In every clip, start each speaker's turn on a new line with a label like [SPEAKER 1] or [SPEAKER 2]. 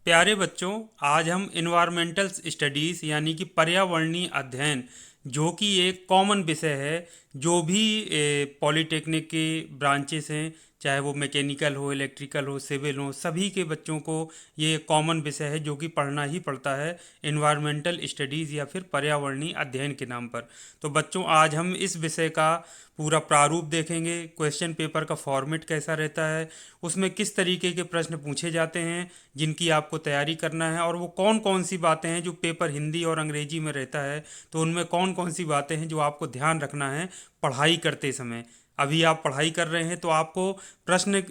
[SPEAKER 1] प्यारे बच्चों, आज हम इन्वायरमेंटल स्टडीज़ यानी कि पर्यावरणीय अध्ययन, जो कि एक कॉमन विषय है, जो भी पॉलिटेक्निक के ब्रांचेस हैं, चाहे वो मैकेनिकल हो, इलेक्ट्रिकल हो, सिविल हो, सभी के बच्चों को ये कॉमन विषय है जो कि पढ़ना ही पड़ता है, इन्वायरमेंटल स्टडीज़ या फिर पर्यावरणीय अध्ययन के नाम पर। तो बच्चों, आज हम इस विषय का पूरा प्रारूप देखेंगे, क्वेश्चन पेपर का फॉर्मेट कैसा रहता है, उसमें किस तरीके के प्रश्न पूछे जाते हैं जिनकी आपको तैयारी करना है, और वो कौन कौन सी बातें हैं जो पेपर हिंदी और अंग्रेजी में रहता है, तो उनमें कौन कौन सी बातें हैं जो आपको ध्यान रखना है पढ़ाई करते समय। अभी आप पढ़ाई कर रहे हैं तो आपको प्रश्न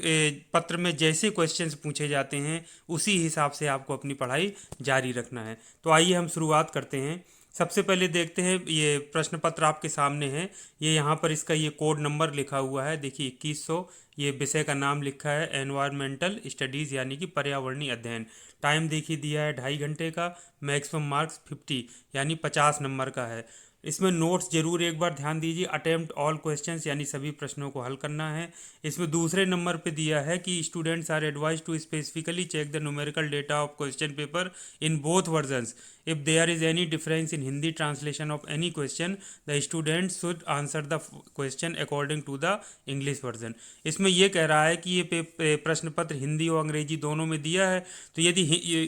[SPEAKER 1] पत्र में जैसे क्वेश्चंस पूछे जाते हैं उसी हिसाब से आपको अपनी पढ़ाई जारी रखना है। तो आइए हम शुरुआत करते हैं। सबसे पहले देखते हैं, ये प्रश्न पत्र आपके सामने है। ये यहाँ पर इसका ये कोड नंबर लिखा हुआ है, देखिए 2100। ये विषय का नाम लिखा है एनवायरमेंटल स्टडीज़ यानी कि पर्यावरणीय अध्ययन। टाइम देखिए दिया है 2.5 घंटे का। मैक्सिमम मार्क्स 50 यानी 50 नंबर का है। इसमें नोट्स जरूर एक बार ध्यान दीजिए, अटेम्प्ट ऑल क्वेश्चंस यानी सभी प्रश्नों को हल करना है। इसमें दूसरे नंबर पे दिया है कि students are advise to specifically check the numerical data of question paper in both versions. If there is any difference in Hindi translation of any question, the student should answer the question according to the English version. इसमें यह कह रहा है कि ये प्रश्न पत्र हिंदी और अंग्रेजी दोनों में दिया है, तो यदि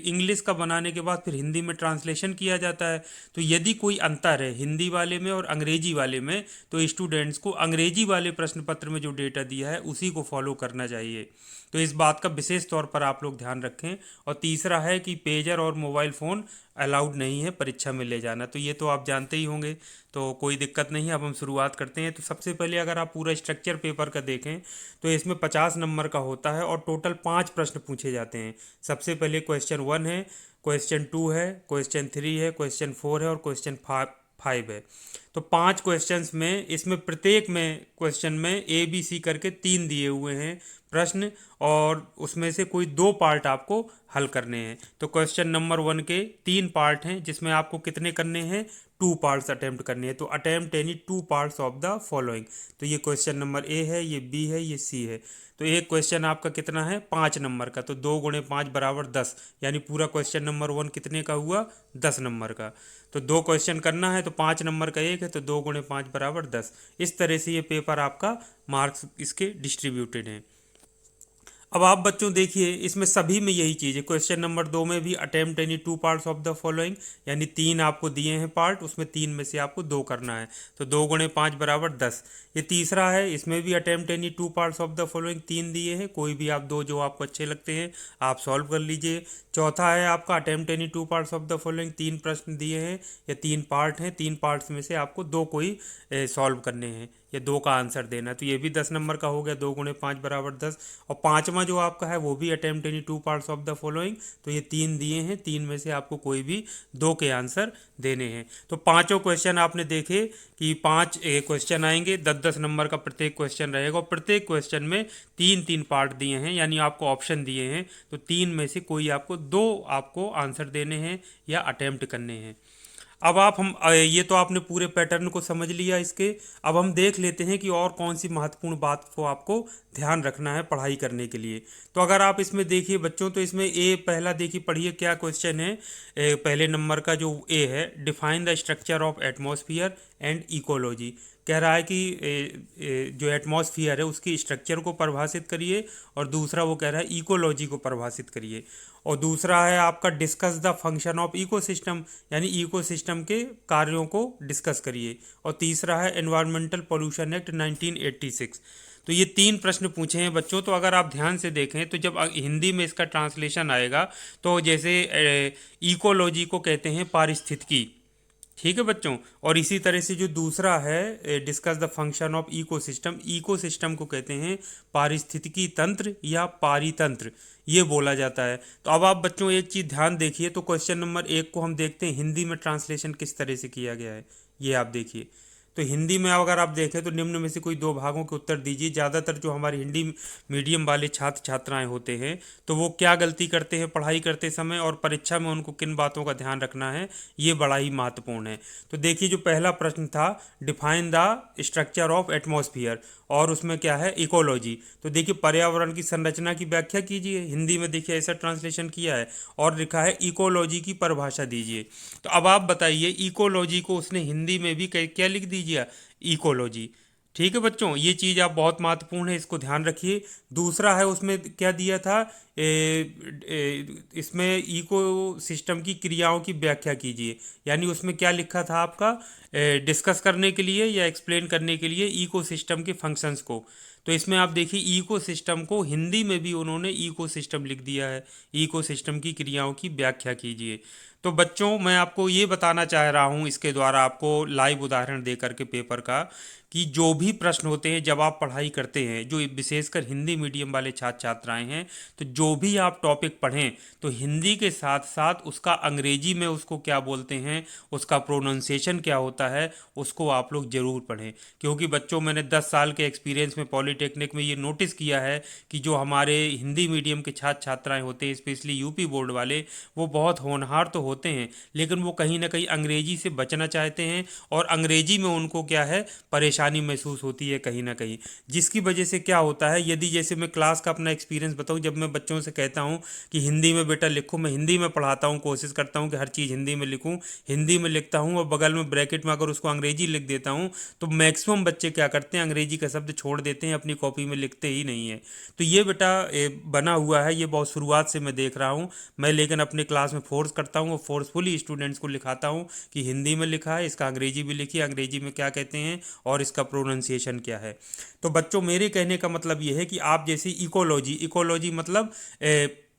[SPEAKER 1] इंग्लिश का बनाने के बाद फिर हिंदी में ट्रांसलेशन किया जाता है, तो यदि कोई अंतर है हिंदी वाले में और अंग्रेजी वाले में, तो स्टूडेंट्स को अंग्रेजी वाले प्रश्न पत्र में जो डेटा दिया है उसी को फॉलो करना चाहिए। तो इस बात का विशेष तौर पर आप लोग ध्यान रखें। और तीसरा है कि पेजर और मोबाइल फ़ोन अलाउड नहीं है परीक्षा में ले जाना, तो ये तो आप जानते ही होंगे, तो कोई दिक्कत नहीं है। अब हम शुरुआत करते हैं। तो सबसे पहले अगर आप पूरा स्ट्रक्चर पेपर का देखें तो इसमें 50 नंबर का होता है और टोटल 5 प्रश्न पूछे जाते हैं। सबसे पहले क्वेश्चन 1 है, क्वेश्चन 2 है, क्वेश्चन 3 है, क्वेश्चन 4 है और क्वेश्चन 5 है। तो 5 क्वेश्चंस में इसमें प्रत्येक में क्वेश्चन में ए बी सी करके 3 दिए हुए हैं प्रश्न, और उसमें से कोई 2 पार्ट आपको हल करने हैं। तो क्वेश्चन नंबर 1 के 3 पार्ट हैं, जिसमें आपको कितने करने हैं, 2 पार्ट्स अटेम्प्ट करने हैं। तो attempt any 2 parts of the following. तो ये क्वेश्चन नंबर ए है, ये बी है, ये सी है। तो एक क्वेश्चन आपका कितना है, 5 नंबर का, तो 2 गुणे 5 बराबर 10, यानी पूरा क्वेश्चन नंबर 1 कितने का हुआ, 10 नंबर का। तो 2 क्वेश्चन करना है, तो 5 नंबर का एक है, तो 2 गुणे 5 बराबर 10। इस तरह से ये पेपर आपका मार्क्स इसके डिस्ट्रीब्यूटेड हैं। अब आप बच्चों देखिए, इसमें सभी में यही चीज़ है। क्वेश्चन नंबर 2 में भी attempt any 2 parts of the following, यानी 3 आपको दिए हैं पार्ट, उसमें 3 में से आपको 2 करना है। तो 2 गुणे 5 बराबर 10। ये तीसरा है, इसमें भी attempt any 2 parts of the following 3 दिए हैं, कोई भी आप 2 जो आपको अच्छे लगते हैं आप सॉल्व कर लीजिए। चौथा है आपका attempt any 2 parts of the following, 3 प्रश्न दिए हैं या 3 पार्ट हैं, 3 पार्ट्स में से आपको 2 कोई सॉल्व करने हैं या 2 का आंसर देना। तो ये भी 10 नंबर का हो गया, 2 गुणे 5 बराबर 10। और पांचवा जो आपका है वो भी attempt any 2 parts of the following, तो ये 3 दिए हैं, 3 में से आपको कोई भी 2 के आंसर देने हैं। तो पांचों क्वेश्चन आपने देखे कि 5 क्वेश्चन आएंगे, 10-10 नंबर का प्रत्येक क्वेश्चन रहेगा, और प्रत्येक क्वेश्चन में 3-3 पार्ट दिए हैं, यानी आपको ऑप्शन दिए हैं, तो 3 में से कोई आपको 2 आपको आंसर देने हैं या अटेम्प्ट करने हैं। अब ये तो आपने पूरे पैटर्न को समझ लिया इसके। अब हम देख लेते हैं कि और कौन सी महत्वपूर्ण बात को आपको ध्यान रखना है पढ़ाई करने के लिए। तो अगर आप इसमें देखिए बच्चों, तो इसमें ए पहला देखिए, पढ़िए क्या क्वेश्चन है। पहले नंबर का जो ए है, define the structure of atmosphere and ecology. कह रहा है कि जो एटमॉस्फियर है उसकी स्ट्रक्चर को परिभाषित करिए, और दूसरा वो कह रहा है इकोलॉजी को परिभाषित करिए। और दूसरा है आपका discuss the function of ecosystem, यानी इकोसिस्टम के कार्यों को डिस्कस करिए। और तीसरा है एनवायरमेंटल पोल्यूशन एक्ट 1986। तो ये 3 प्रश्न पूछे हैं बच्चों। तो अगर आप ध्यान से देखें तो जब हिंदी में इसका ट्रांसलेशन आएगा, तो जैसे इकोलॉजी को कहते हैं पारिस्थितिकी, ठीक है बच्चों। और इसी तरह से जो दूसरा है discuss the function of ecosystem, ecosystem को कहते हैं पारिस्थितिकी तंत्र या पारितंत्र, ये बोला जाता है। तो अब आप बच्चों एक चीज़ ध्यान देखिए, तो क्वेश्चन नंबर 1 को हम देखते हैं हिंदी में ट्रांसलेशन किस तरह से किया गया है, ये आप देखिए। तो हिंदी में अगर आप देखें तो निम्न में से कोई दो भागों के उत्तर दीजिए। ज़्यादातर जो हमारे हिंदी मीडियम वाले छात्र छात्राएं होते हैं तो वो क्या गलती करते हैं पढ़ाई करते समय, और परीक्षा में उनको किन बातों का ध्यान रखना है, ये बड़ा ही महत्वपूर्ण है। तो देखिए जो पहला प्रश्न था, define the structure of atmosphere, और उसमें क्या है, इकोलॉजी। तो देखिए पर्यावरण की संरचना की व्याख्या कीजिए, हिंदी में देखिए ऐसा ट्रांसलेशन किया है, और लिखा है इकोलॉजी की परिभाषा दीजिए। तो अब आप बताइए इकोलॉजी को उसने हिंदी में भी क्या लिख दीजिए, इकोलॉजी। ठीक है बच्चों, ये चीज़ आप बहुत महत्वपूर्ण है, इसको ध्यान रखिए। दूसरा है उसमें क्या दिया था, इसमें इको सिस्टम की क्रियाओं की व्याख्या कीजिए, यानी उसमें क्या लिखा था आपका, डिस्कस करने के लिए या एक्सप्लेन करने के लिए इको सिस्टम के फंक्शंस को। तो इसमें आप देखिए इको सिस्टम को हिंदी में भी उन्होंने इको सिस्टम लिख दिया है, इको सिस्टम की क्रियाओं की व्याख्या कीजिए। तो बच्चों मैं आपको ये बताना चाह रहा हूँ इसके द्वारा आपको लाइव उदाहरण दे करके पेपर का, कि जो भी प्रश्न होते हैं जब आप पढ़ाई करते हैं, जो विशेषकर हिंदी मीडियम वाले छात्र छात्राएं हैं, तो जो भी आप टॉपिक पढ़ें तो हिंदी के साथ साथ उसका अंग्रेजी में उसको क्या बोलते हैं, उसका प्रोनाउंसिएशन क्या होता है, उसको आप लोग ज़रूर पढ़ें। क्योंकि बच्चों मैंने 10 साल के एक्सपीरियंस में पॉलीटेक्निक में ये नोटिस किया है कि जो हमारे हिंदी मीडियम के छात्र छात्राएं होते हैं, स्पेशली यूपी बोर्ड वाले, वो बहुत होनहार तो होते हैं, लेकिन वो कहीं ना कहीं अंग्रेजी से बचना चाहते हैं, और अंग्रेजी में उनको क्या है, परेशानी महसूस होती है कहीं ना कहीं। जिसकी वजह से क्या होता है, यदि जैसे मैं क्लास का अपना एक्सपीरियंस बताऊं, जब मैं बच्चों से कहता हूं कि हिंदी में बेटा लिखो, मैं हिंदी में पढ़ाता हूं, कोशिश करता हूं कि हर चीज़ हिंदी में लिखूं, हिंदी में लिखता हूं, और बगल में ब्रैकेट में अगर उसको अंग्रेजी लिख देता हूं, तो मैक्सिमम बच्चे क्या करते हैं, अंग्रेजी का शब्द छोड़ देते हैं, अपनी कॉपी में लिखते ही नहीं है। तो ये बेटा बना हुआ है, ये बहुत शुरुआत से मैं देख रहा हूँ मैं, लेकिन अपने क्लास में फोर्स करता हूँ और फोर्सफुली स्टूडेंट्स को लिखाता हूँ कि हिंदी में लिखा है, इसका अंग्रेजी भी लिखिए, अंग्रेजी में क्या कहते हैं और इसका प्रोनाउंसिएशन क्या है। तो बच्चों मेरे कहने का मतलब ये है कि आप जैसे इकोलॉजी, इकोलॉजी मतलब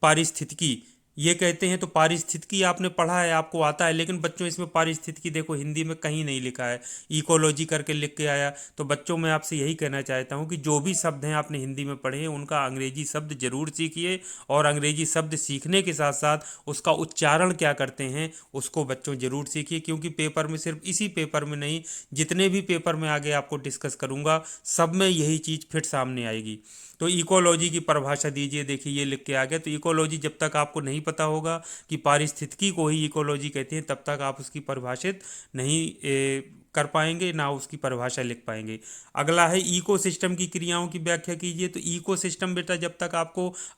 [SPEAKER 1] पारिस्थितिकी, ये कहते हैं, तो पारिस्थितिकी आपने पढ़ा है, आपको आता है, लेकिन बच्चों इसमें पारिस्थितिकी देखो हिंदी में कहीं नहीं लिखा है, इकोलॉजी करके लिख के आया। तो बच्चों मैं आपसे यही कहना चाहता हूँ कि जो भी शब्द हैं आपने हिंदी में पढ़े हैं उनका अंग्रेजी शब्द जरूर सीखिए, और अंग्रेजी शब्द सीखने के साथ साथ उसका उच्चारण क्या करते हैं उसको बच्चों जरूर सीखिए। क्योंकि पेपर में, सिर्फ इसी पेपर में नहीं, जितने भी पेपर में आगे आपको डिस्कस करूँगा सब में यही चीज़ फिट सामने आएगी। तो इकोलॉजी की परिभाषा दीजिए, देखिए ये लिख के आ गया। तो इकोलॉजी जब तक आपको नहीं पता होगा कि पारिस्थितिकी को ही इकोलॉजी कहते हैं, तब तक आप उसकी परिभाषित नहीं कर पाएंगे, ना उसकी परिभाषा लिख पाएंगे। अगला है इकोसिस्टम की क्रियाओं की व्याख्या कीजिए। तो इकोसिस्टम बेटा जब तक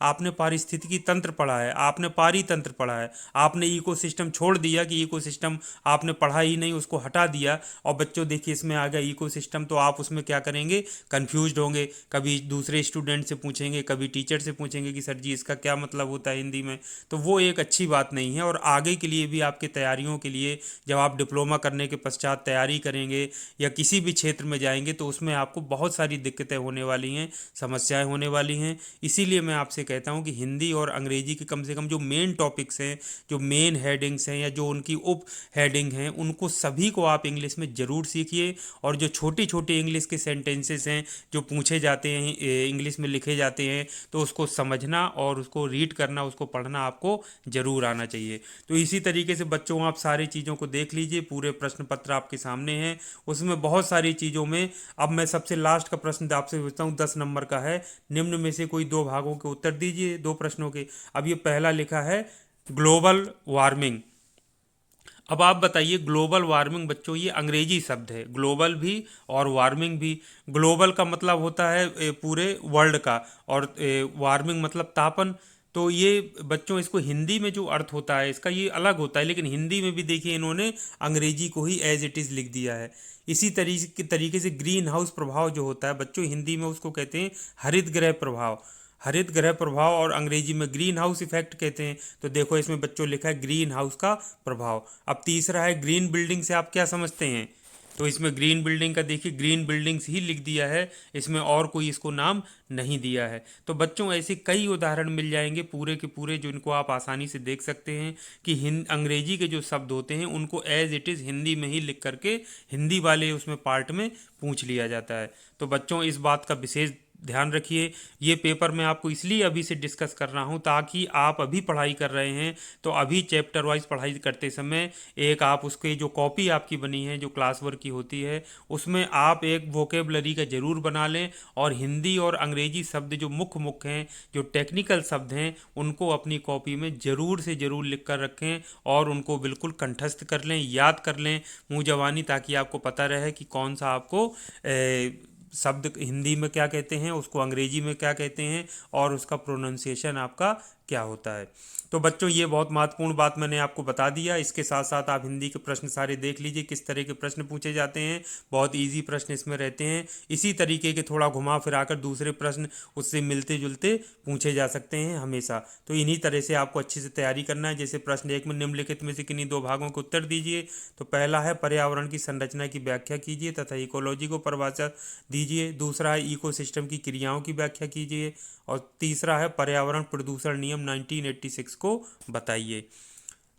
[SPEAKER 1] आपने पारिस्थितिकी तंत्र पढ़ा है, आपने पारी तंत्र पढ़ा है, आपने इकोसिस्टम छोड़ दिया कि इकोसिस्टम आपने पढ़ा ही नहीं, उसको हटा दिया, और बच्चों देखिए इसमें आ गया इकोसिस्टम, तो आप उसमें क्या करेंगे, कंफ्यूज्ड होंगे, कभी दूसरे स्टूडेंट से पूछेंगे, कभी टीचर से पूछेंगे कि सर जी इसका क्या मतलब होता है हिंदी में। तो वो एक अच्छी बात नहीं है, और आगे के लिए भी आपके तैयारियों के लिए, जब आप डिप्लोमा करने के पश्चात तैयारी करेंगे या किसी भी क्षेत्र में जाएंगे, तो उसमें आपको बहुत सारी दिक्कतें होने वाली हैं, समस्याएं होने वाली हैं। इसीलिए मैं आपसे कहता हूं कि हिंदी और अंग्रेजी के कम से कम जो मेन टॉपिक्स हैं, जो मेन हेडिंग्स हैं, या जो उनकी उप हेडिंग हैं, उनको सभी को आप इंग्लिश में ज़रूर सीखिए। और जो छोटी छोटी इंग्लिश के सेंटेंसेस हैं जो पूछे जाते हैं, इंग्लिश में लिखे जाते हैं, तो उसको समझना और उसको रीड करना, उसको पढ़ना आपको ज़रूर आना चाहिए। तो इसी तरीके से बच्चों आप सारी चीज़ों को देख लीजिए, पूरे प्रश्न पत्र आपके सामने हैं, उसमें बहुत सारी चीज़ों में। अब मैं सबसे लास्ट का प्रश्न आपसे पूछता हूँ, 10 नंबर का है, निम्न में से कोई दो भागों के उत्तर दीजिए, दो प्रश्नों के। अब ये पहला लिखा है ग्लोबल वार्मिंग। अब आप बताइए ग्लोबल वार्मिंग बच्चों, ये अंग्रेजी शब्द है, ग्लोबल भी और वार्मिंग भी। ग्लोबल का मतलब होता है पूरे वर्ल्ड का, और वार्मिंग मतलब तापन। तो ये बच्चों इसको हिंदी में जो अर्थ होता है इसका ये अलग होता है, लेकिन हिंदी में भी देखिए इन्होंने अंग्रेजी को ही एज इट इज़ लिख दिया है। इसी तरीके से ग्रीन हाउस प्रभाव जो होता है बच्चों, हिंदी में उसको कहते हैं हरित गृह प्रभाव, हरित गृह प्रभाव, और अंग्रेजी में ग्रीन हाउस इफेक्ट कहते हैं। तो देखो इसमें बच्चों लिखा है ग्रीन हाउस का प्रभाव। अब तीसरा है ग्रीन बिल्डिंग, से आप क्या समझते हैं, तो इसमें ग्रीन बिल्डिंग का देखिए ग्रीन बिल्डिंग्स ही लिख दिया है, इसमें और कोई इसको नाम नहीं दिया है। तो बच्चों ऐसे कई उदाहरण मिल जाएंगे पूरे के पूरे, जो इनको आप आसानी से देख सकते हैं कि अंग्रेजी के जो शब्द होते हैं उनको एज इट इज़ हिंदी में ही लिख करके हिंदी वाले उसमें पार्ट में पूछ लिया जाता है। तो बच्चों इस बात का विशेष ध्यान रखिए। ये पेपर मैं आपको इसलिए अभी से डिस्कस कर रहा हूँ ताकि आप अभी पढ़ाई कर रहे हैं तो अभी चैप्टर वाइज पढ़ाई करते समय एक आप उसके जो कॉपी आपकी बनी है जो क्लास वर्क की होती है उसमें आप एक वोकेबलरी का ज़रूर बना लें, और हिंदी और अंग्रेजी शब्द जो मुख्य मुख्य हैं, जो टेक्निकल शब्द हैं, उनको अपनी कॉपी में ज़रूर से ज़रूर लिख कर रखें और उनको बिल्कुल कंठस्थ कर लें, याद कर लें मुँह ज़बानी, ताकि आपको पता रहे कि कौन सा आपको शब्द हिंदी में क्या कहते हैं, उसको अंग्रेजी में क्या कहते हैं और उसका प्रोनाउंसिएशन आपका क्या होता है। तो बच्चों ये बहुत महत्वपूर्ण बात मैंने आपको बता दिया। इसके साथ साथ आप हिंदी के प्रश्न सारे देख लीजिए किस तरह के प्रश्न पूछे जाते हैं, बहुत इजी प्रश्न इसमें रहते हैं। इसी तरीके के थोड़ा घुमा फिरा कर दूसरे प्रश्न उससे मिलते जुलते पूछे जा सकते हैं हमेशा। तो इन्हीं तरह से आपको अच्छे से तैयारी करना है। जैसे प्रश्न 1 में निम्नलिखित में से किन्हीं 2 भागों के उत्तर दीजिए। तो पहला है पर्यावरण की संरचना की व्याख्या कीजिए तथा इकोलॉजी को परिभाषा दीजिए। दूसरा है इकोसिस्टम की क्रियाओं की व्याख्या कीजिए। और तीसरा है पर्यावरण प्रदूषण नियम 1986 को बताइए।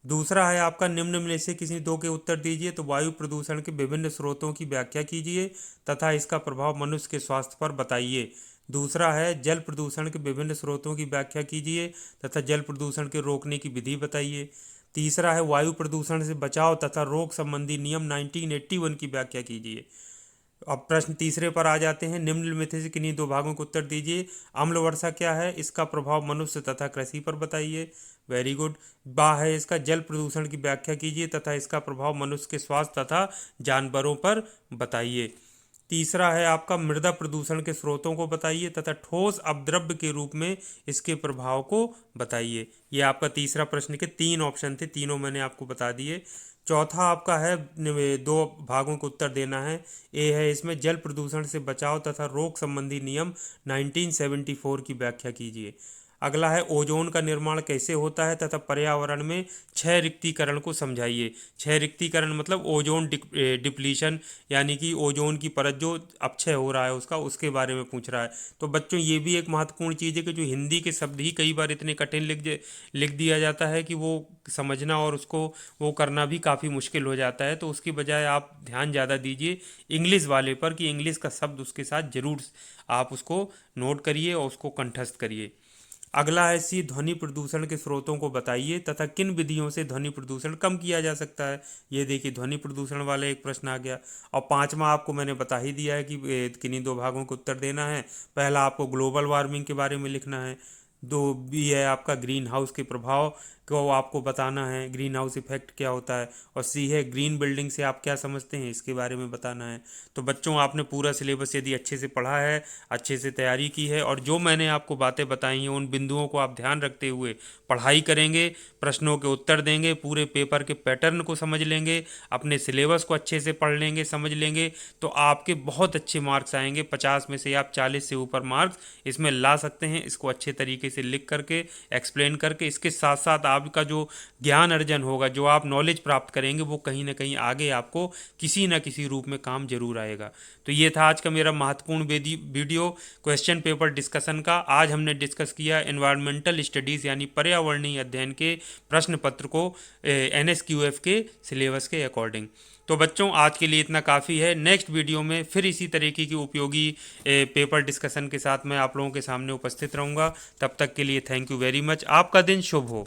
[SPEAKER 1] दूसरा है आपका निम्न में से किसी 2 के उत्तर दीजिए। तो वायु प्रदूषण के विभिन्न स्रोतों की व्याख्या कीजिए तथा इसका प्रभाव मनुष्य के स्वास्थ्य पर बताइए। दूसरा है जल प्रदूषण के विभिन्न स्रोतों की व्याख्या कीजिए तथा जल प्रदूषण के रोकने की विधि बताइए। तीसरा है वायु प्रदूषण से बचाव तथा रोग संबंधी नियम 1981 की व्याख्या कीजिए। अब प्रश्न तीसरे पर आ जाते हैं। निम्न में से किन्हीं 2 भागों को उत्तर दीजिए। अम्ल वर्षा क्या है, इसका प्रभाव मनुष्य तथा कृषि पर बताइए। Very good. बा है इसका जल प्रदूषण की व्याख्या कीजिए तथा इसका प्रभाव मनुष्य के स्वास्थ्य तथा जानवरों पर बताइए। तीसरा है आपका मृदा प्रदूषण के स्रोतों को बताइए तथा ठोस अपद्रव्य के रूप में इसके प्रभाव को बताइए। ये आपका तीसरा प्रश्न के 3 ऑप्शन थे, तीनों मैंने आपको बता दिए। चौथा आपका है 2 भागों को उत्तर देना है। ए है इसमें जल प्रदूषण से बचाव तथा रोग संबंधी नियम 1974 की व्याख्या कीजिए। अगला है ओजोन का निर्माण कैसे होता है तथा पर्यावरण में 6 रिक्तीकरण को समझाइए। 6 रिक्तीकरण मतलब ओजोन डिप्लीशन, यानी कि ओजोन की परत जो अपक्षय हो रहा है उसका, उसके बारे में पूछ रहा है। तो बच्चों ये भी एक महत्वपूर्ण चीज़ है कि जो हिंदी के शब्द ही कई बार इतने कठिन लिख दिया जाता है कि वो समझना और उसको वो करना भी काफ़ी मुश्किल हो जाता है। तो उसकी बजाय आप ध्यान ज़्यादा दीजिए इंग्लिश वाले पर कि इंग्लिश का शब्द उसके साथ ज़रूर आप उसको नोट करिए और उसको कंठस्थ करिए। अगला है सी ध्वनि प्रदूषण के स्रोतों को बताइए तथा किन विधियों से ध्वनि प्रदूषण कम किया जा सकता है। ये देखिए ध्वनि प्रदूषण वाला एक प्रश्न आ गया। और 5वां आपको मैंने बता ही दिया है कि किन्हीं 2 भागों को उत्तर देना है। पहला आपको ग्लोबल वार्मिंग के बारे में लिखना है। 2 बी है आपका ग्रीन हाउस के प्रभाव को आपको बताना है, ग्रीन हाउस इफेक्ट क्या होता है। और सी है ग्रीन बिल्डिंग से आप क्या समझते हैं, इसके बारे में बताना है। तो बच्चों आपने पूरा सिलेबस यदि अच्छे से पढ़ा है, अच्छे से तैयारी की है और जो मैंने आपको बातें बताई हैं उन बिंदुओं को आप ध्यान रखते हुए पढ़ाई करेंगे, प्रश्नों के उत्तर देंगे, पूरे पेपर के पैटर्न को समझ लेंगे, अपने सिलेबस को अच्छे से पढ़ लेंगे, समझ लेंगे, तो आपके बहुत अच्छे मार्क्स आएंगे। 50 में से आप 40 से ऊपर मार्क्स इसमें ला सकते हैं। इसको अच्छे तरीके से लिख करके एक्सप्लेन करके, इसके साथ साथ आपका जो ज्ञान अर्जन होगा, जो आप नॉलेज प्राप्त करेंगे, वो कहीं ना कहीं आगे आपको किसी न किसी रूप में काम जरूर आएगा। तो ये था आज का मेरा महत्वपूर्ण वीडियो क्वेश्चन पेपर डिस्कशन का। आज हमने डिस्कस किया एनवायरमेंटल स्टडीज़ यानी पर्यावरणीय अध्ययन के प्रश्न पत्र को NSQF के सिलेबस के अकॉर्डिंग। तो बच्चों आज के लिए इतना काफ़ी है। नेक्स्ट वीडियो में फिर इसी तरीके की उपयोगी पेपर डिस्कशन के साथ मैं आप लोगों के सामने उपस्थित रहूँगा। तब तक के लिए थैंक यू वेरी मच। आपका दिन शुभ हो।